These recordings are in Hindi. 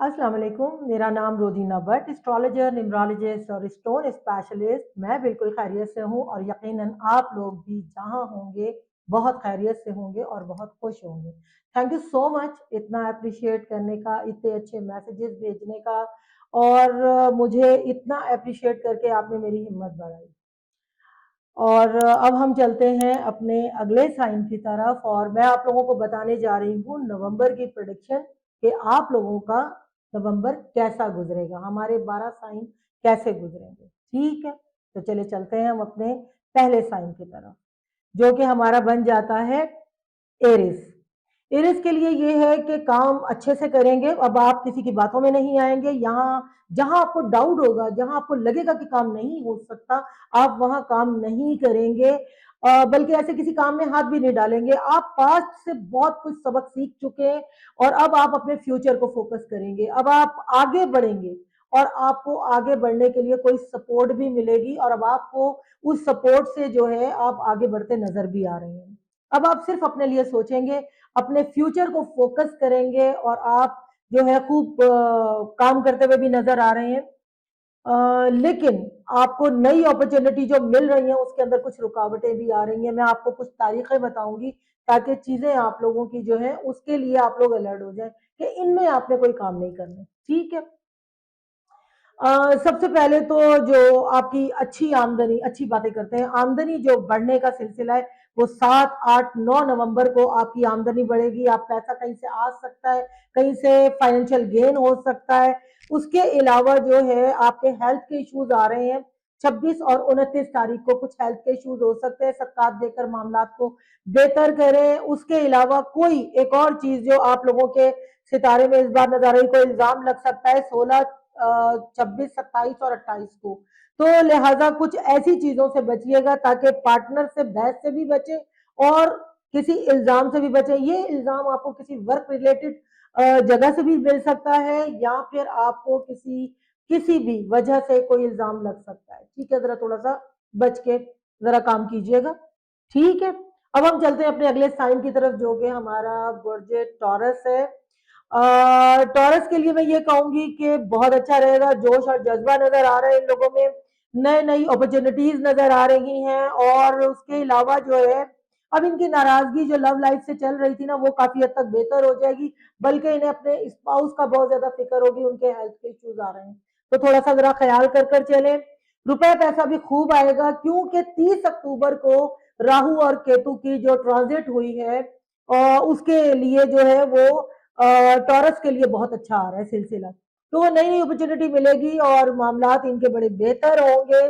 अस्सलाम वालेकुम, मेरा नाम रोजीना भट्ट, एस्ट्रोलॉजर, न्यूमरोलॉजिस्ट और स्टोन स्पेशलिस्ट। मैं बिल्कुल खैरियत से हूँ और यकीनन आप लोग भी जहाँ होंगे बहुत खैरियत से होंगे और बहुत खुश होंगे। थैंक यू सो मच इतना अप्रिशिएट करने का, इतने अच्छे मैसेजेस भेजने का और मुझे इतना अप्रिशिएट करके आपने मेरी हिम्मत बढ़ाई। और अब हम चलते हैं अपने अगले साइन की तरफ और मैं आप लोगों को बताने जा रही हूँ नवंबर की प्रेडिक्शन कि आप लोगों का नवंबर कैसा गुजरेगा, हमारे 12 साइन कैसे गुजरेंगे। ठीक है, तो चले चलते हैं हम अपने पहले साइन की तरफ, जो कि हमारा बन जाता है एरिस। एरिस के लिए ये है कि काम अच्छे से करेंगे, अब आप किसी की बातों में नहीं आएंगे। यहाँ जहां आपको डाउट होगा, जहां आपको लगेगा कि काम नहीं हो सकता, आप वहां काम नहीं करेंगे, बल्कि ऐसे किसी काम में हाथ भी नहीं डालेंगे। आप पास्ट से बहुत कुछ सबक सीख चुके हैं और अब आप अपने फ्यूचर को फोकस करेंगे। अब आप आगे बढ़ेंगे और आपको आगे बढ़ने के लिए कोई सपोर्ट भी मिलेगी और अब आपको उस सपोर्ट से जो है आप आगे बढ़ते नजर भी आ रहे हैं। अब आप सिर्फ अपने लिए सोचेंगे, अपने फ्यूचर को फोकस करेंगे और आप जो है खूब काम करते हुए भी नजर आ रहे हैं। लेकिन आपको नई अपॉर्चुनिटी जो मिल रही है उसके अंदर कुछ रुकावटें भी आ रही हैं। मैं आपको कुछ तारीखें बताऊंगी ताकि चीजें आप लोगों की जो है उसके लिए आप लोग अलर्ट हो जाए कि इनमें आपने कोई काम नहीं करना। ठीक है, सबसे पहले तो जो आपकी अच्छी आमदनी, अच्छी बातें करते हैं, आमदनी जो बढ़ने का सिलसिला है वो 7, 8, 9 नवंबर को आपकी आमदनी बढ़ेगी। आप पैसा कहीं से आ सकता है, कहीं से फाइनेंशियल गेन हो सकता है। उसके अलावा जो है आपके हेल्थ के इश्यूज आ रहे हैं। 26 और 29 तारीख को कुछ हेल्थ के इश्यूज हो सकते हैं, सत्तात देकर मामला को बेहतर करें। उसके अलावा कोई एक और चीज जो आप लोगों के सितारे में इस बार नजर आ रही, कोई इल्जाम लग सकता है 16, 26, 27 और 28 को। तो लिहाजा कुछ ऐसी चीजों से बचिएगा ताकि पार्टनर से बहस से भी बचे और किसी इल्जाम से भी बचे। ये इल्जाम आपको किसी वर्क रिलेटेड जगह से भी मिल सकता है या फिर आपको किसी किसी भी वजह से कोई इल्जाम लग सकता है। ठीक है, जरा थोड़ा सा बच के जरा काम कीजिएगा। ठीक है, अब हम चलते हैं अपने अगले साइन की तरफ जो कि हमारा बुर्ज टॉरस है। टॉरस के लिए मैं ये कहूंगी कि बहुत अच्छा रहेगा, जोश और जज्बा नजर आ रहा है इन लोगों में, नए नई अपॉर्चुनिटीज नजर आ रही हैं और उसके अलावा जो है अब इनकी नाराजगी जो लव लाइफ से चल रही थी ना वो काफी हद तक बेहतर हो जाएगी, बल्कि इन्हें अपने स्पाउस का बहुत ज्यादा फिक्र होगी, उनके हेल्थ के इश्यूज आ रहे हैं तो थोड़ा सा जरा ख्याल कर चलें। रुपए पैसा भी खूब आएगा क्योंकि 30 अक्टूबर को राहु और केतु की जो ट्रांजिट हुई है उसके लिए जो है वो टॉरस के लिए बहुत अच्छा आ रहा है सिलसिला। तो नई नई अपॉर्चुनिटी मिलेगी और मामलात इनके बड़े बेहतर होंगे,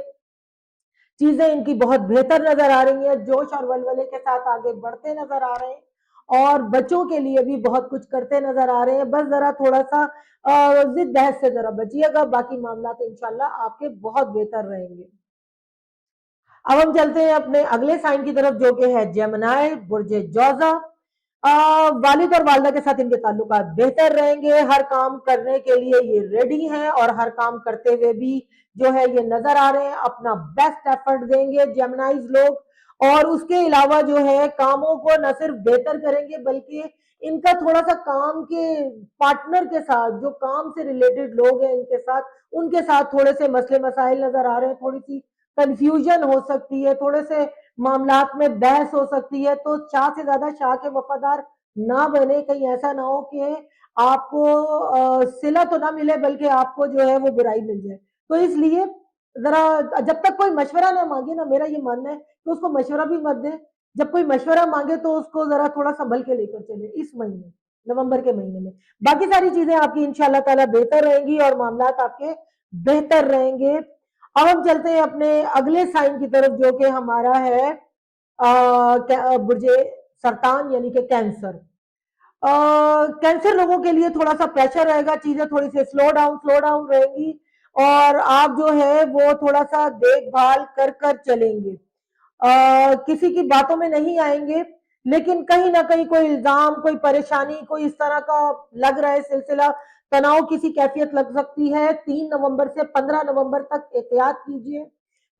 चीजें इनकी बहुत बेहतर नजर आ रही हैं, जोश और वलवले के साथ आगे बढ़ते नजर आ रहे हैं और बच्चों के लिए भी बहुत कुछ करते नजर आ रहे हैं। बस जरा थोड़ा सा जिद बहस से जरा बचिएगा, बाकी मामलात इंशाल्लाह आपके बहुत बेहतर रहेंगे। अब हम चलते हैं अपने अगले साइन की तरफ जो कि है जेमिनी, बुर्ज जौजा। वालिद और वालदा के साथ इनके ताल्लुकात बेहतर रहेंगे, हर काम करने के लिए ये रेडी हैं और हर काम करते हुए भी जो है ये नजर आ रहे हैं, अपना बेस्ट एफर्ट देंगे जेमिनाइज लोग और उसके अलावा जो है कामों को न सिर्फ बेहतर करेंगे बल्कि इनका थोड़ा सा काम के पार्टनर के साथ, जो काम से रिलेटेड लोग हैं इनके साथ, उनके साथ थोड़े से मसले मसाइल नजर आ रहे हैं, थोड़ी सी कंफ्यूजन हो सकती है, थोड़े से मामलात में बहस हो सकती है। तो शाह से ज्यादा शाह के वफादार ना बने, कहीं ऐसा ना हो कि आपको सिला तो ना मिले बल्कि आपको जो है वो बुराई मिल जाए। तो इसलिए जरा जब तक कोई मशवरा ना मांगे ना, मेरा ये मानना है कि उसको मशवरा भी मत दे। जब कोई मशवरा मांगे तो उसको जरा थोड़ा संभल के लेकर चले इस महीने, नवंबर के महीने में। बाकी सारी चीजें आपकी इंशाल्लाह ताला बेहतर रहेंगी और मामलात आपके बेहतर रहेंगे। अब हम चलते हैं अपने अगले साइन की तरफ जो कि हमारा है बुर्जे सरतान यानी कि कैंसर। कैंसर लोगों के लिए थोड़ा सा प्रेशर रहेगा, चीजें थोड़ी सी स्लो डाउन रहेंगी और आप जो है वो थोड़ा सा देखभाल कर चलेंगे, किसी की बातों में नहीं आएंगे। लेकिन कहीं ना कहीं कोई इल्जाम, कोई परेशानी, कोई इस तरह का लग रहा है सिलसिला, तनाव किसी कैफियत लग सकती है। 3 नवंबर से 15 नवंबर तक एहतियात कीजिए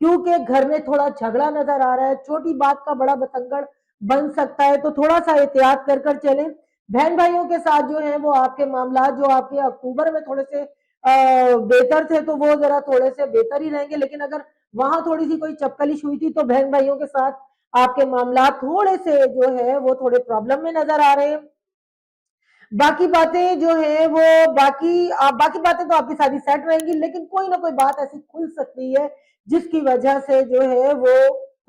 क्योंकि घर में थोड़ा झगड़ा नजर आ रहा है, छोटी बात का बड़ा बतंगड़ बन सकता है, तो थोड़ा सा एहतियात कर चलें। बहन भाइयों के साथ जो है वो आपके मामला जो आपके अक्टूबर में थोड़े से बेहतर थे तो वो जरा थोड़े से बेहतर ही रहेंगे, लेकिन अगर वहां थोड़ी सी कोई चपकलिश हुई थी तो बहन भाइयों के साथ आपके मामला थोड़े से जो है वो थोड़े प्रॉब्लम में नजर आ रहे हैं। बाकी बातें जो है वो बाकी बातें तो आपकी सारी सेट रहेंगी, लेकिन कोई ना कोई बात ऐसी खुल सकती है जिसकी वजह से जो है वो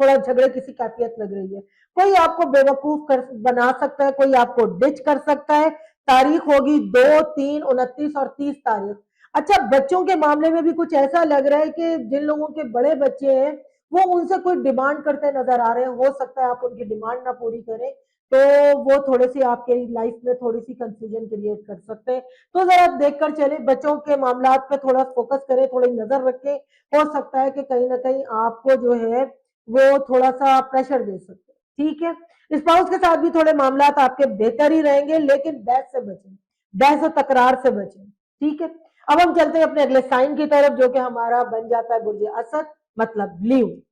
थोड़ा झगड़े किसी कैफियत लग रही है। कोई आपको बेवकूफ कर बना सकता है, कोई आपको डिच कर सकता है। तारीख होगी 2, 3, 29 और 30 तारीख। अच्छा, बच्चों के मामले में भी कुछ ऐसा लग रहा है कि जिन लोगों के बड़े बच्चे हैं वो उनसे कोई डिमांड करते नजर आ रहे हैं। हो सकता है आप उनकी डिमांड ना पूरी करें तो वो थोड़े सी आपके लाइफ में थोड़ी सी कंफ्यूजन क्रिएट कर सकते हैं। तो जरा देखकर चले, बच्चों के मामला पे थोड़ा फोकस करें, थोड़ी नजर रखें। हो सकता है कि कहीं ना कहीं आपको जो है वो थोड़ा सा प्रेशर दे सकते हैं। ठीक है, स्पाउस के साथ भी थोड़े मामला आपके बेहतर ही रहेंगे, लेकिन बहस से बचें, बहस और तकरार से बचें। ठीक है, अब हम चलते हैं अपने अगले साइन की तरफ जो कि हमारा बन जाता है बुर्ज असद, मतलब लीव।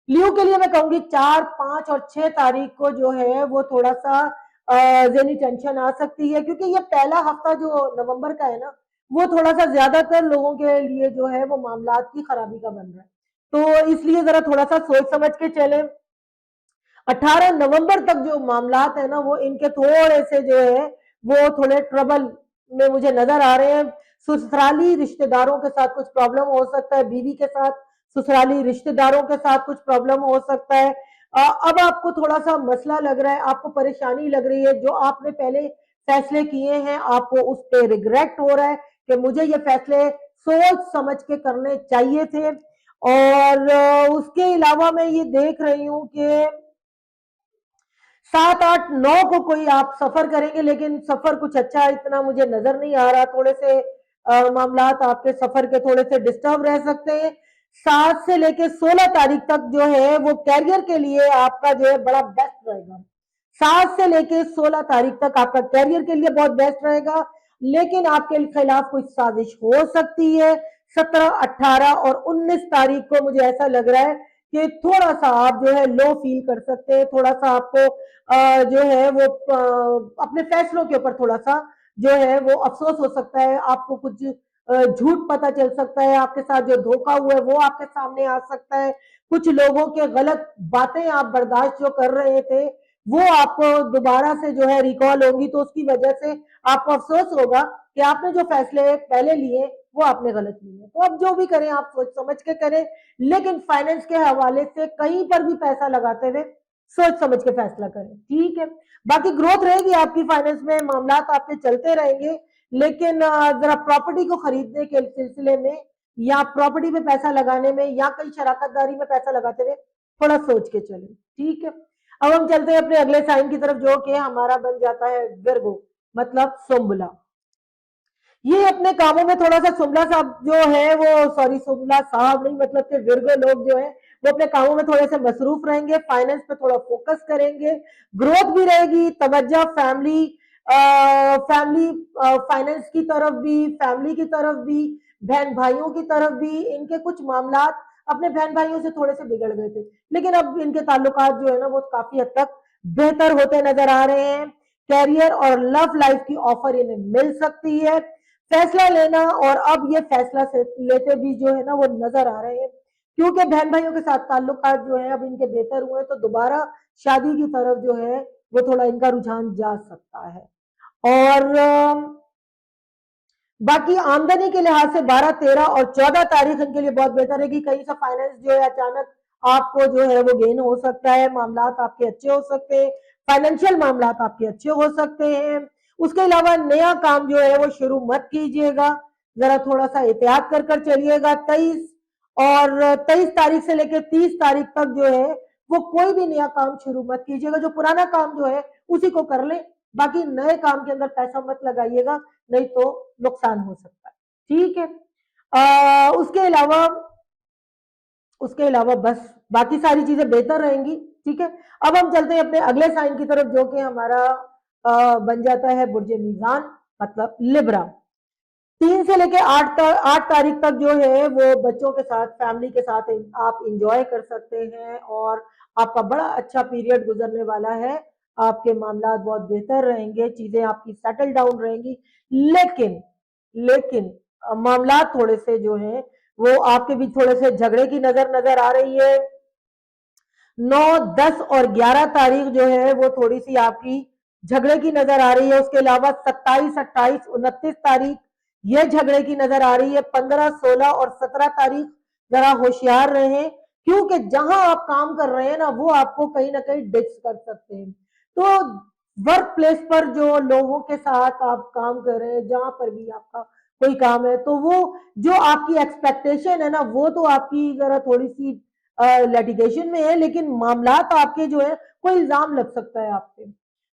लियो के लिए मैं कहूंगी 4, 5 और 6 तारीख को जो है वो थोड़ा सा जेनी टेंशन आ सकती है, क्योंकि ये पहला हफ्ता जो नवंबर का है ना वो थोड़ा सा ज्यादातर लोगों के लिए जो है वो मामला की खराबी का बन रहा है। तो इसलिए जरा थोड़ा सा सोच समझ के चले। 18 नवंबर तक जो मामला है ना वो इनके थोड़े से जो है वो थोड़े ट्रबल में मुझे नजर आ रहे हैं। ससुराली रिश्तेदारों के साथ कुछ प्रॉब्लम हो सकता है, बीवी के साथ, ससुराली रिश्तेदारों के साथ कुछ प्रॉब्लम हो सकता है। अब आपको थोड़ा सा मसला लग रहा है, आपको परेशानी लग रही है, जो आपने पहले फैसले किए हैं आपको उस पर रिग्रेट हो रहा है कि मुझे ये फैसले सोच समझ के करने चाहिए थे। और उसके अलावा मैं ये देख रही हूँ कि 7, 8, 9 को कोई आप सफर करेंगे, लेकिन सफर कुछ अच्छा इतना मुझे नजर नहीं आ रहा। थोड़े से मामला आपके सफर के थोड़े से डिस्टर्ब रह सकते हैं। 7 से लेके 16 तारीख तक जो है वो कैरियर के लिए आपका जो है बड़ा बेस्ट रहेगा। 7 से लेके 16 तारीख तक आपका कैरियर के लिए बहुत बेस्ट रहेगा, लेकिन आपके खिलाफ कोई साजिश हो सकती है। 17, 18 और 19 तारीख को मुझे ऐसा लग रहा है कि थोड़ा सा आप जो है लो फील कर सकते हैं, थोड़ा सा आपको जो है वो अपने फैसलों के ऊपर थोड़ा सा जो है वो अफसोस हो सकता है। आपको कुछ झूठ पता चल सकता है, आपके साथ जो धोखा हुआ है वो आपके सामने आ सकता है। कुछ लोगों के गलत बातें आप बर्दाश्त जो कर रहे थे वो आपको दोबारा से जो है रिकॉल होगी, तो उसकी वजह से आपको अफसोस होगा कि आपने जो फैसले पहले लिए वो आपने गलत लिए। तो अब जो भी करें आप सोच समझ के करें, लेकिन फाइनेंस के हवाले से कहीं पर भी पैसा लगाते हुए सोच समझ के फैसला करें। ठीक है, बाकी ग्रोथ रहेगी आपकी फाइनेंस में, मामला आपके चलते रहेंगे, लेकिन जरा प्रॉपर्टी को खरीदने के सिलसिले में या प्रॉपर्टी में पैसा लगाने में या कहीं शराकतदारी में पैसा लगाते हुए थोड़ा सोच के चले। ठीक है, अब हम चलते हैं अपने अगले साइन की तरफ जो कि हमारा बन जाता है विर्गो, मतलब सुंबला। ये अपने कामों में थोड़ा सा सुमला साहब जो है वो, सॉरी सुमला साहब नहीं, मतलब कि विर्गो लोग जो है वो अपने कामों में थोड़े से मसरूफ रहेंगे, फाइनेंस पे थोड़ा फोकस करेंगे, ग्रोथ भी रहेगी, तवज्जो फैमिली फैमिली फाइनेंस की तरफ भी, फैमिली की तरफ भी, बहन भाइयों की तरफ भी। इनके कुछ मामला अपने बहन भाइयों से थोड़े से बिगड़ गए थे, लेकिन अब इनके ताल्लुकात जो है ना वो काफी हद तक बेहतर होते नजर आ रहे हैं। कैरियर और लव लाइफ की ऑफर इन्हें मिल सकती है। फैसला लेना और अब ये फैसला लेते भी जो है ना वो नजर आ रहे हैं, क्योंकि बहन भाइयों के साथ ताल्लुकात जो है अब इनके बेहतर हुए, तो दोबारा शादी की तरफ जो है वो थोड़ा इनका रुझान जा सकता है। और बाकी आमदनी के लिहाज से 12, 13 और 14 तारीख इनके लिए बहुत बेहतर है कि कहीं से फाइनेंस जो है अचानक आपको जो है वो गेन हो सकता है, मामला आपके अच्छे हो सकते हैं, फाइनेंशियल मामला आपके अच्छे हो सकते हैं। उसके अलावा नया काम जो है वो शुरू मत कीजिएगा, जरा थोड़ा सा एहतियात कर चलिएगा। 23 से लेकर 30 तारीख तक जो है वो कोई भी नया काम शुरू मत कीजिएगा, जो पुराना काम जो है उसी को कर ले, बाकी नए काम के अंदर पैसा मत लगाइएगा, नहीं तो नुकसान हो सकता है। ठीक है, उसके अलावा बस बाकी सारी चीजें बेहतर रहेंगी। ठीक है, अब हम चलते हैं अपने अगले साइन की तरफ जो कि हमारा बन जाता है बुर्ज मीजान, मतलब लिब्रा। 3 से लेके 8 तारीख तक जो है वो बच्चों के साथ, फैमिली के साथ आप इंजॉय कर सकते हैं और आपका बड़ा अच्छा पीरियड गुजरने वाला है आपके मामला बहुत बेहतर रहेंगे, चीजें आपकी सेटल डाउन रहेंगी। लेकिन लेकिन मामला थोड़े से जो है वो आपके बीच थोड़े से झगड़े की नजर नजर आ रही है। 9, 10 और 11 तारीख जो है वो थोड़ी सी आपकी झगड़े की नजर आ रही है। उसके अलावा 27, 28, 29 तारीख ये झगड़े की नजर आ रही है। 15, 16 और 17 तारीख जरा होशियार रहें, क्योंकि जहां आप काम कर रहे हैं ना वो आपको कहीं ना कहीं डिच कर सकते हैं। तो वर्क प्लेस पर जो लोगों के साथ आप काम कर रहे हैं, जहां पर भी आपका कोई काम है, तो वो जो आपकी एक्सपेक्टेशन है ना वो तो आपकी जरा थोड़ी सी लिटिगेशन में है, लेकिन मामलात आपके जो है कोई इल्जाम लग सकता है आप पे।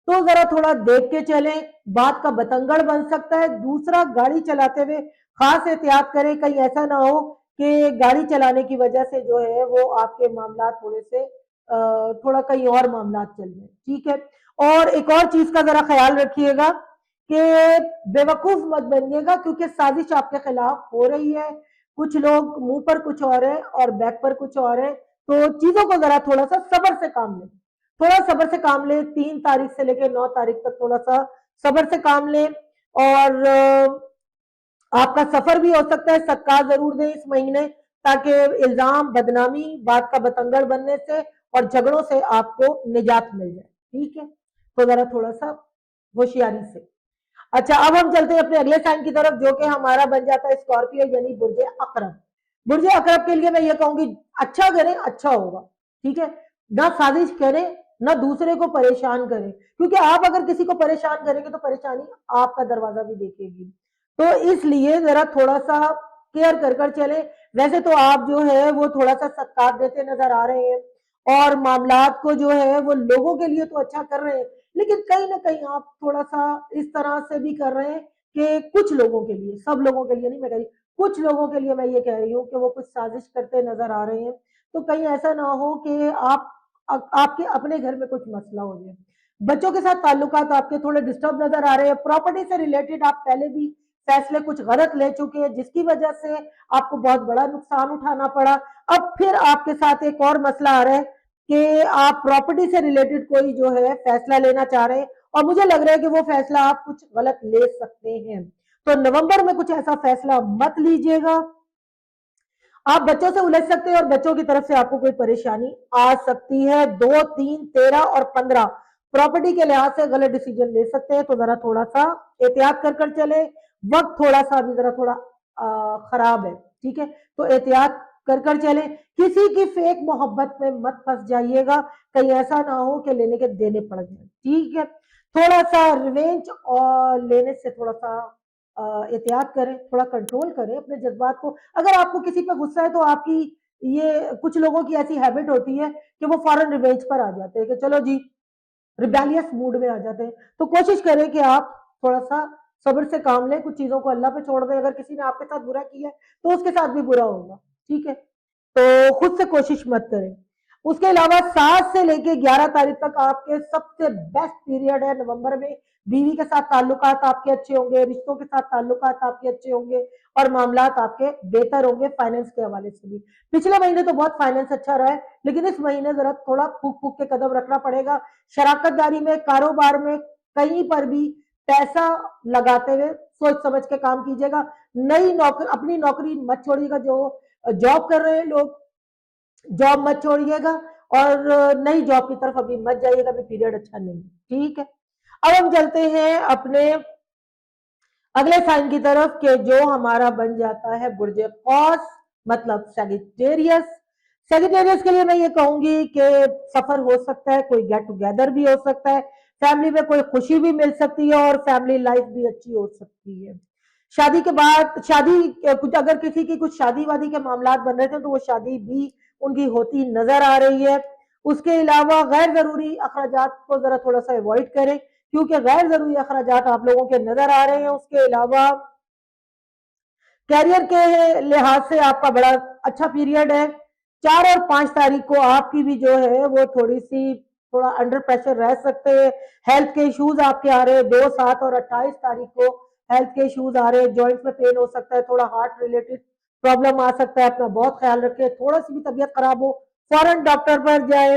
तो जरा थोड़ा देख के चलें, बात का बतंगड़ बन सकता है। दूसरा, गाड़ी चलाते हुए खास एहतियात करें, कहीं ऐसा ना हो कि गाड़ी चलाने की वजह से जो है वो आपके मामला थोड़े से थोड़ा कहीं और मामला चल जाए। ठीक है। और एक और चीज का जरा ख्याल रखिएगा कि बेवकूफ मत बनिएगा, क्योंकि साजिश आपके खिलाफ हो रही है। कुछ लोग मुंह पर कुछ और है और बैक पर कुछ और है, तो चीजों को जरा थोड़ा सा सब्र से काम लें। थोड़ा सब्र से काम लें। 3 तारीख से लेकर 9 तारीख तक थोड़ा सा सब्र से काम लें। और आपका सफर भी हो सकता है, सदका जरूर दें इस महीने, ताकि इल्जाम, बदनामी, बात का बतंगड़ बनने से और झगड़ों से आपको निजात मिल जाए। ठीक है। तो जरा थोड़ा सा होशियारी से। अच्छा, अब हम चलते हैं अपने अगले साइन की तरफ, जो कि हमारा बन जाता है स्कॉर्पियो यानी बुर्ज अकरब। बुर्ज अकरब के लिए मैं ये कहूंगी, अच्छा करें अच्छा होगा। ठीक है। ना साजिश करें, ना दूसरे को परेशान करें, क्योंकि आप अगर किसी को परेशान करेंगे तो परेशानी आपका दरवाजा भी देखेगी। तो इसलिए जरा थोड़ा सा केयर कर कर चले। वैसे तो आप जो है वो थोड़ा सा सत्कार देते नजर आ रहे हैं और मामलात को जो है वो लोगों के लिए तो अच्छा कर रहे हैं, लेकिन कहीं ना कहीं आप थोड़ा सा इस तरह से भी कर रहे हैं कि कुछ लोगों के लिए, सब लोगों के लिए नहीं मैं कह रही, कुछ लोगों के लिए मैं ये कह रही हूँ कि वो कुछ साजिश करते नजर आ रहे हैं। तो कहीं ऐसा ना हो कि आपके अपने घर में कुछ मसला हो जाए। बच्चों के साथ ताल्लुकात आपके थोड़े डिस्टर्ब नजर आ रहे हैं। प्रॉपर्टी से रिलेटेड आप पहले भी फैसले कुछ गलत ले चुके हैं, जिसकी वजह से आपको बहुत बड़ा नुकसान उठाना पड़ा। अब फिर आपके साथ एक और मसला आ रहा है कि आप प्रॉपर्टी से रिलेटेड कोई जो है फैसला लेना चाह रहे हैं, और मुझे लग रहा है कि वो फैसला आप कुछ गलत ले सकते हैं। तो नवंबर में कुछ ऐसा फैसला मत लीजिएगा। आप बच्चों से उलझ सकते हैं और बच्चों की तरफ से आपको कोई परेशानी आ सकती है। 2, 3, 13 और 15 प्रॉपर्टी के लिहाज से गलत डिसीजन ले सकते हैं, तो जरा थोड़ा सा एहतियात कर कर चले। वक्त थोड़ा सा अभी जरा थोड़ा खराब है। ठीक है। तो एहतियात कर कर चले। किसी की फेक मोहब्बत में मत फंस जाइएगा, कहीं ऐसा ना हो कि लेने के देने पड़ जाए। ठीक है। थोड़ा सा रिवेंज और लेने से थोड़ा सा एहतियात करें, थोड़ा कंट्रोल करें अपने जज्बात को। अगर आपको किसी पे गुस्सा है तो आपकी ये कुछ लोगों की ऐसी हैबिट होती है कि वो फौरन रिवेंज पर आ जाते हैं कि चलो जी, रिबेलियस मूड में आ जाते हैं। तो कोशिश करें कि आप थोड़ा सा सब्र से काम लें, कुछ चीजों को अल्लाह पे छोड़ दें। अगर किसी ने आपके साथ बुरा किया है तो उसके साथ भी बुरा होगा। ठीक है। तो खुद से कोशिश मत करें। उसके अलावा 7 से लेके 11 तारीख तक आपके सबसे बेस्ट पीरियड है नवंबर में। बीवी के साथ ताल्लुकात आपके अच्छे होंगे, रिश्तों के साथ ताल्लुकात आपके अच्छे होंगे और मामलात आपके बेहतर होंगे फाइनेंस के हवाले से भी। पिछले महीने तो बहुत फाइनेंस अच्छा रहा है, लेकिन इस महीने जरा थोड़ा फूक फूक के कदम रखना पड़ेगा। शराकतदारी में, कारोबार में, कहीं पर भी पैसा लगाते हुए सोच समझ के काम कीजिएगा। नई नौकरी, अपनी नौकरी मत छोड़िएगा। जो जॉब कर रहे हैं लोग, जॉब मत छोड़िएगा और नई जॉब की तरफ अभी मत जाइएगा, अभी पीरियड अच्छा नहीं। ठीक है। अब हम चलते हैं अपने अगले साइन की तरफ के जो हमारा बन जाता है बुर्ज कौस, मतलब सैगिटेरियस। सैगिटेरियस के लिए मैं ये कहूंगी कि सफर हो सकता है, कोई गेट टुगेदर भी हो सकता है, फैमिली में कोई खुशी भी मिल सकती है और फैमिली लाइफ भी अच्छी हो सकती है। शादी के बाद शादी कुछ अगर किसी की कुछ शादी वादी के मामला बन रहे थे तो वो शादी भी उनकी होती नजर आ रही है। उसके अलावा गैर जरूरी अखराजात को जरा थोड़ा सा अवॉइड करें, क्योंकि गैर जरूरी अखराजात आप लोगों के नजर आ रहे हैं। उसके अलावा कैरियर के लिहाज से आपका बड़ा अच्छा पीरियड है। 4 और 5 तारीख को आपकी भी जो है वो थोड़ी सी थोड़ा अंडर प्रेशर रह सकते हैं। हेल्थ के इश्यूज आपके आ रहे हैं। 2, 7 और 28 तारीख को हेल्थ के इश्यूज आ रहे हैं। जॉइंट्स में पेन हो सकता है, थोड़ा हार्ट रिलेटेड प्रॉब्लम आ सकता है। अपना बहुत ख्याल रखें। थोड़ा सी भी तबीयत खराब हो फौरन डॉक्टर पर जाए।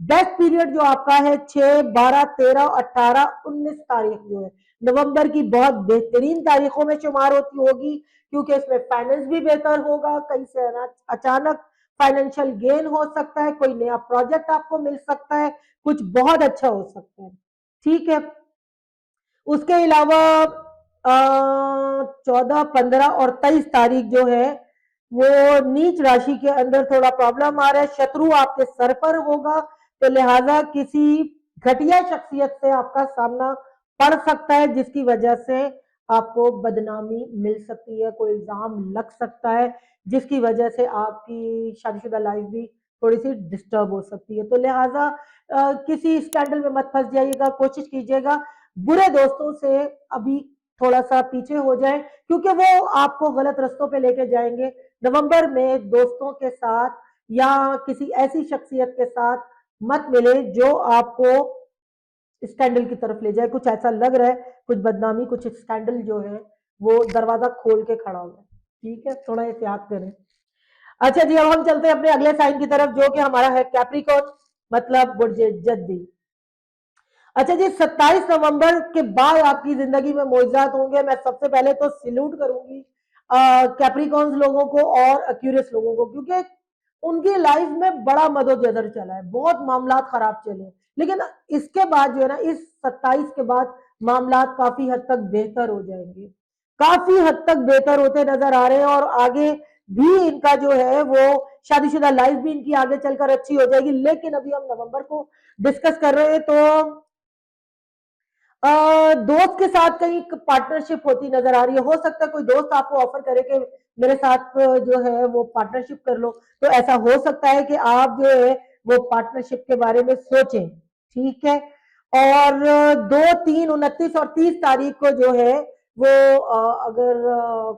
बेस्ट पीरियड जो आपका है 6, 12, 13, 18, 19 तारीख जो है नवंबर की बहुत बेहतरीन तारीखों में शुमार होती होगी, क्योंकि इसमें फाइनेंस भी बेहतर होगा, कहीं से अचानक फाइनेंशियल गेन हो सकता है, कोई नया प्रोजेक्ट आपको मिल सकता है, कुछ बहुत अच्छा हो सकता है। ठीक है, उसके अलावा 14, 15 और 23 तारीख जो है वो नीच राशि के अंदर थोड़ा प्रॉब्लम आ रहा है, शत्रु आपके सर पर होगा, तो लिहाजा किसी घटिया शख्सियत से आपका सामना पड़ सकता है, जिसकी वजह से आपको बदनामी मिल सकती है, कोई इल्जाम लग सकता है, जिसकी वजह से आपकी शादीशुदा लाइफ भी थोड़ी सी डिस्टर्ब हो सकती है। तो लिहाजा किसी स्कैंडल में मत फंस जाइएगा, कोशिश कीजिएगा बुरे दोस्तों से अभी थोड़ा सा पीछे हो जाए, क्योंकि वो आपको गलत रस्तों पे लेके जाएंगे। नवंबर में दोस्तों के साथ या किसी ऐसी शख्सियत के साथ मत मिले जो आपको स्कैंडल की तरफ ले जाए, कुछ ऐसा लग रहा है, कुछ बदनामी, कुछ स्कैंडल जो है वो दरवाजा खोल के खड़ा हुआ है। ठीक है, थोड़ा एहतियात करें। अच्छा जी, अब हम चलते हैं अपने अगले साइन की तरफ जो कि हमारा है कैप्रिकॉर्न, मतलब बुर्ज जद्दी। अच्छा जी, 27 नवंबर के बाद आपकी जिंदगी में मोइज़ात होंगे। मैं सबसे पहले तो सैल्यूट करूंगी कैप्रिकॉन्स लोगों को और एक्यूरियस लोगों को, क्योंकि उनकी लाइफ में बड़ा मदोजहर चला है, बहुत मामला खराब चले, लेकिन इसके बाद जो है ना, इस 27 के बाद मामला काफी हद तक बेहतर हो जाएंगे, काफी हद तक बेहतर होते नजर आ रहे हैं, और आगे भी इनका जो है वो शादीशुदा लाइफ भी इनकी आगे चलकर अच्छी हो जाएगी। लेकिन अभी हम नवंबर को डिस्कस कर रहे हैं, तो दोस्त के साथ कहीं पार्टनरशिप होती नजर आ रही है, हो सकता है कोई दोस्त आपको ऑफर करे कि मेरे साथ जो है वो पार्टनरशिप कर लो, तो ऐसा हो सकता है कि आप जो है वो पार्टनरशिप के बारे में सोचें। ठीक है, और 2, 3, 29 और 30 तारीख को जो है वो अगर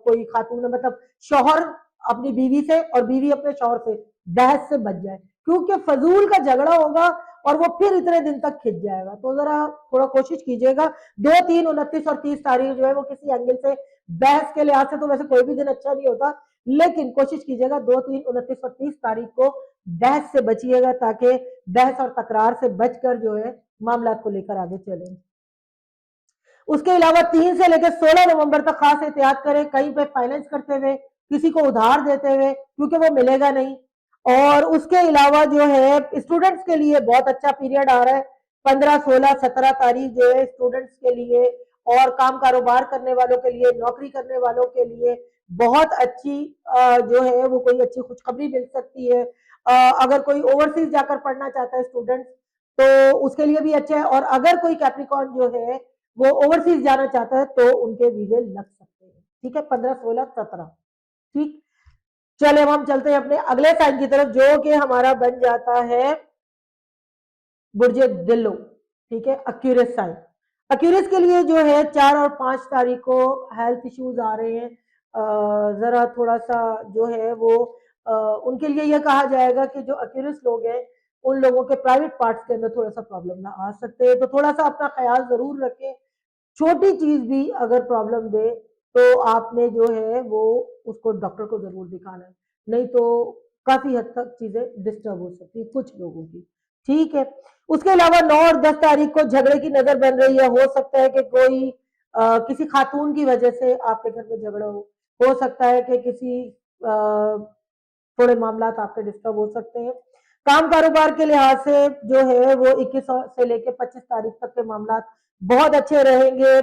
कोई खातून मतलब शौहर अपनी बीवी से और बीवी अपने शौहर से बहस से बच जाए, क्योंकि फजूल का झगड़ा होगा और वो फिर इतने दिन तक खिंच जाएगा, तो जरा थोड़ा कोशिश कीजिएगा। 2, 3, 29 और 30 तारीख जो है वो किसी एंगल से बहस के लिहाज से तो वैसे कोई भी दिन अच्छा नहीं होता, लेकिन कोशिश कीजिएगा 2, 3, 29 और 30 तारीख को बहस से बचिएगा, ताकि बहस और तकरार से बचकर जो है मामला को लेकर आगे चले। उसके अलावा 3 से लेकर 16 नवंबर तक खास एहतियात करें, कहीं पे फाइनेंस करते हुए, किसी को उधार देते हुए, क्योंकि वो मिलेगा नहीं। और उसके अलावा जो है स्टूडेंट्स के लिए बहुत अच्छा पीरियड आ रहा है, 15, 16, 17 तारीख जो है स्टूडेंट्स के लिए और काम कारोबार करने वालों के लिए, नौकरी करने वालों के लिए बहुत अच्छी जो है वो कोई अच्छी खुशखबरी मिल सकती है। अगर कोई ओवरसीज जाकर पढ़ना चाहता है स्टूडेंट, तो उसके लिए भी अच्छा है, और अगर कोई कैप्रिकॉन जो है वो ओवरसीज जाना चाहता है तो उनके वीजे लग सकते हैं। ठीक है, 15, 16, 17। ठीक, चले अब हम चलते हैं अपने अगले साइन की तरफ जो कि हमारा बन जाता है बुर्ज दिल्लो। ठीक है, अक्यूरियस साइन। अक्यूरियस के लिए जो है 4 और 5 तारीख को हेल्थ इश्यूज आ रहे हैं, जरा थोड़ा सा जो है वो उनके लिए यह कहा जाएगा कि जो अक्यूरियस लोग हैं उन लोगों के प्राइवेट पार्ट्स के अंदर थोड़ा सा प्रॉब्लम ना आ सकते हैं, तो थोड़ा सा अपना ख्याल जरूर रखें। छोटी चीज भी अगर प्रॉब्लम दे तो आपने जो है वो उसको डॉक्टर को जरूर दिखाना है, नहीं तो काफी हद तक चीजें डिस्टर्ब हो सकती है कुछ लोगों की। ठीक है, उसके अलावा 9 और 10 तारीख को झगड़े की नजर बन रही है, हो सकता है कि कोई किसी खातून की वजह से आपके घर में झगड़ा हो सकता है कि किसी थोड़े मामला आपके डिस्टर्ब हो सकते हैं। काम कारोबार के लिहाज से जो है वो 21 से लेकर 25 तारीख तक के मामला बहुत अच्छे रहेंगे।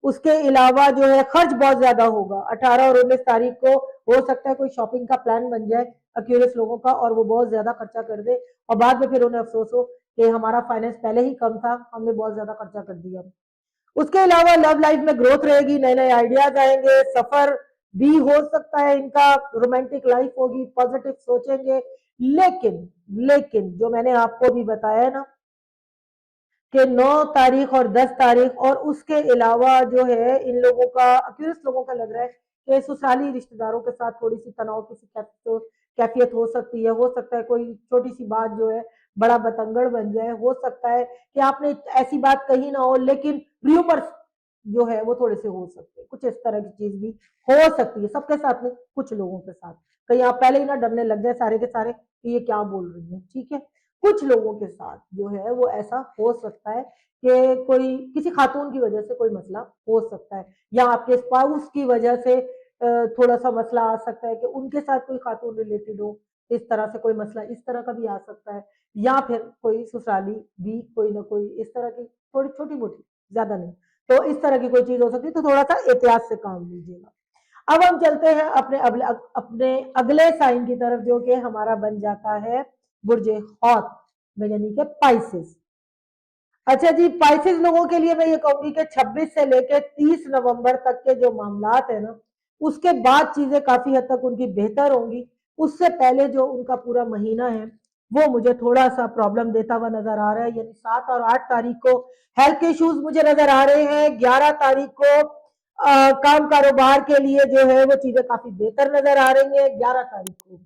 उसके अलावा जो है खर्च बहुत ज्यादा होगा, 18 और 19 तारीख को हो सकता है कोई शॉपिंग का प्लान बन जाए अक्यूरियस लोगों का और वो बहुत ज्यादा खर्चा कर दे, और बाद में फिर उन्हें अफसोस हो कि हमारा फाइनेंस पहले ही कम था, हमने बहुत ज्यादा खर्चा कर दिया। उसके अलावा लव लाइफ में ग्रोथ रहेगी, नए नए आइडियाज आएंगे, सफर भी हो सकता है इनका, रोमांटिक लाइफ होगी, पॉजिटिव सोचेंगे। लेकिन लेकिन जो मैंने आपको भी बताया ना कि 9 तारीख और 10 तारीख और उसके अलावा जो है इन लोगों का अक्यूरियस लोगों का लग रहा है कि ससुराली रिश्तेदारों के साथ थोड़ी सी तनाव की कैफियत हो सकती है, हो सकता है कोई छोटी सी बात जो है बड़ा बतंगड़ बन जाए, हो सकता है कि आपने ऐसी बात कही ना हो लेकिन र्यूमर्स जो है वो थोड़े से हो सकते हैं, कुछ इस तरह की चीज भी हो सकती है, सबके साथ नहीं कुछ लोगों के साथ, कहीं आप पहले ही ना डरने लग जाए सारे के सारे कि ये क्या बोल रही है। ठीक है, कुछ लोगों के साथ जो है वो ऐसा हो सकता है कि कोई किसी खातून की वजह से कोई मसला हो सकता है, या आपके स्पाउस की वजह से थोड़ा सा मसला आ सकता है कि उनके साथ कोई खातून रिलेटेड हो, इस तरह से कोई मसला इस तरह का भी आ सकता है, या फिर कोई ससुराली भी कोई ना कोई इस तरह की थोड़ी छोटी मोटी, ज्यादा नहीं, तो इस तरह की कोई चीज हो सकती है, तो थोड़ा सा एहतियात से काम लीजिएगा। अब हम चलते हैं अपने अगले साइन की तरफ, जो कि हमारा बन जाता है बुर्ज हौत में, यानी कि पाइसेस। अच्छा जी, पाइसेस लोगों के लिए मैं ये कहूंगी कि 26 से लेकर 30 नवंबर तक के जो मामलात है ना, उसके बाद चीजें काफी हद तक उनकी बेहतर होंगी। उससे पहले जो उनका पूरा महीना है वो मुझे थोड़ा सा प्रॉब्लम देता हुआ नजर आ रहा है, यानी 7 और 8 तारीख को हेल्थ के इश्यूज मुझे नजर आ रहे हैं। 11 तारीख को काम कारोबार के लिए जो है वो चीजें काफी बेहतर नजर आ रही है। 11 तारीख को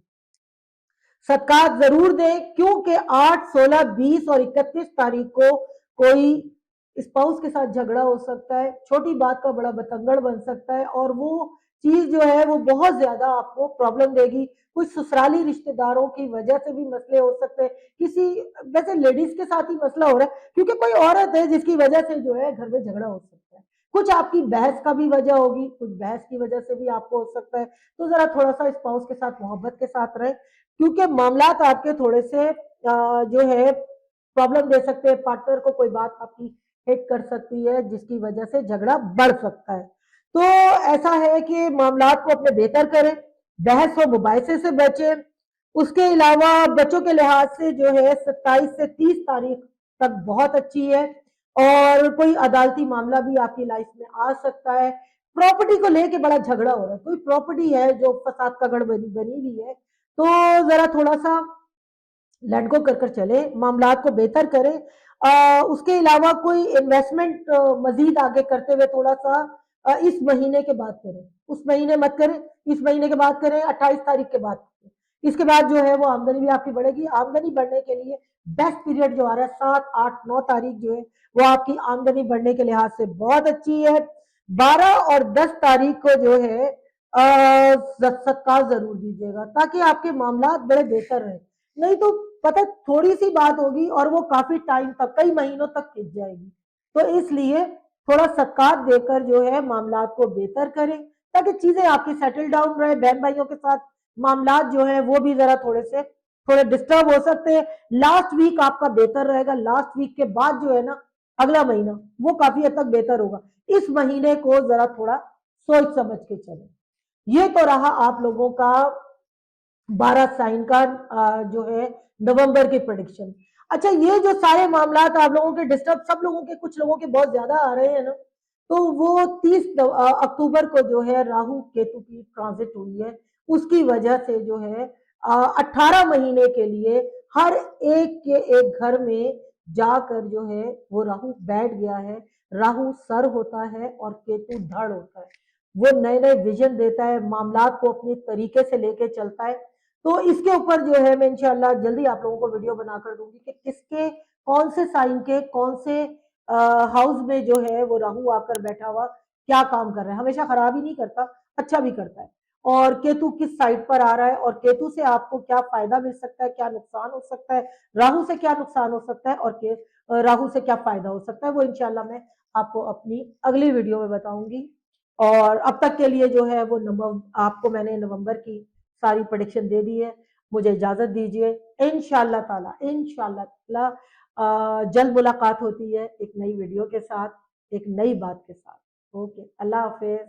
सदकात जरूर दें, क्योंकि 8, 16, 20 और 31 तारीख को कोई स्पाउस के साथ झगड़ा हो सकता है, छोटी बात का बड़ा बतंगड़ बन सकता है, और वो चीज जो है वो बहुत ज्यादा आपको प्रॉब्लम देगी। कुछ ससुराली रिश्तेदारों की वजह से भी मसले हो सकते हैं, किसी वैसे लेडीज के साथ ही मसला हो रहा है, क्योंकि कोई औरत है जिसकी वजह से जो है घर में झगड़ा हो सकता है। कुछ आपकी बहस का भी वजह होगी, कुछ बहस की वजह से भी आपको हो सकता है। तो जरा थोड़ा सा स्पाउस के साथ मोहब्बत के साथ रहे, क्योंकि मामलात आपके थोड़े से जो है प्रॉब्लम दे सकते हैं। पार्टनर को कोई बात आपकी हिट कर सकती है, जिसकी वजह से झगड़ा बढ़ सकता है। तो ऐसा है कि मामलात को अपने बेहतर करें, बहस व मुबाहिसे से बचें। उसके अलावा बच्चों के लिहाज से जो है 27 से 30 तारीख तक बहुत अच्छी है, और कोई अदालती मामला भी आपकी लाइफ में आ सकता है। प्रॉपर्टी को लेके बड़ा झगड़ा हो रहा है, कोई प्रॉपर्टी है जो फसाद का गढ़ बनी बनी हुई है, तो जरा थोड़ा सा लेट गो कर चले, मामलात को बेहतर करें। उसके अलावा कोई इन्वेस्टमेंट मजीद आगे करते हुए थोड़ा सा इस महीने के बाद करें, उस महीने मत करें, इस महीने के बाद करें, 28 तारीख के बाद करें। इसके बाद जो है वो आमदनी भी आपकी बढ़ेगी। आमदनी बढ़ने के लिए बेस्ट पीरियड जो आ रहा है 7, 8, 9 तारीख जो है वो आपकी आमदनी बढ़ने के लिहाज से बहुत अच्छी है। 12 और 10 तारीख को जो है सत्कार जरूर दीजिएगा, ताकि आपके मामला बड़े बेहतर रहे। नहीं तो पता थोड़ी सी बात होगी और वो काफी टाइम तक, कई महीनों तक खिंच जाएगी। तो इसलिए थोड़ा सत्कार देकर जो है मामलात को बेहतर करें, ताकि चीजें आपकी सेटल डाउन रहे। बहन भाइयों के साथ मामलात जो है वो भी जरा थोड़े डिस्टर्ब हो सकते हैं। लास्ट वीक आपका बेहतर रहेगा, लास्ट वीक के बाद जो है ना अगला महीना वो काफी हद तक बेहतर होगा। इस महीने को जरा थोड़ा सोच समझ के चले। ये तो रहा आप लोगों का 12 साइन का जो है नवंबर की प्रोडिक्शन। अच्छा, ये जो सारे मामला आप लोगों के डिस्टर्ब, सब लोगों के, कुछ लोगों के बहुत ज्यादा आ रहे हैं ना, तो वो 30 अक्टूबर को जो है राहु केतु की ट्रांजिट हुई है, उसकी वजह से जो है 18 महीने के लिए हर एक के एक घर में जाकर जो है वो राहु बैठ गया है। राहु सर होता है और केतु धड़ होता है। वो नए नए विजन देता है, मामलात को अपने तरीके से लेके चलता है। तो इसके ऊपर जो है मैं इंशाल्लाह जल्दी आप लोगों को वीडियो बनाकर दूंगी कि किसके, कौन से साइन के कौन से हाउस में जो है वो राहु आकर बैठा हुआ क्या काम कर रहा है। हमेशा खराब ही नहीं करता, अच्छा भी करता है। और केतु किस साइड पर आ रहा है, और केतु से आपको क्या फायदा मिल सकता है, क्या नुकसान हो सकता है, राहु से क्या नुकसान हो सकता है, और राहु से क्या फायदा हो सकता है, वो इंशाल्लाह मैं आपको अपनी अगली वीडियो में बताऊंगी। और अब तक के लिए जो है वो आपको मैंने नवंबर की सारी प्रोडिक्शन दे दी है। मुझे इजाजत दीजिए। इंशाल्लाह ताला जल्द मुलाकात होती है एक नई वीडियो के साथ, एक नई बात के साथ। ओके, अल्लाह हाफिज।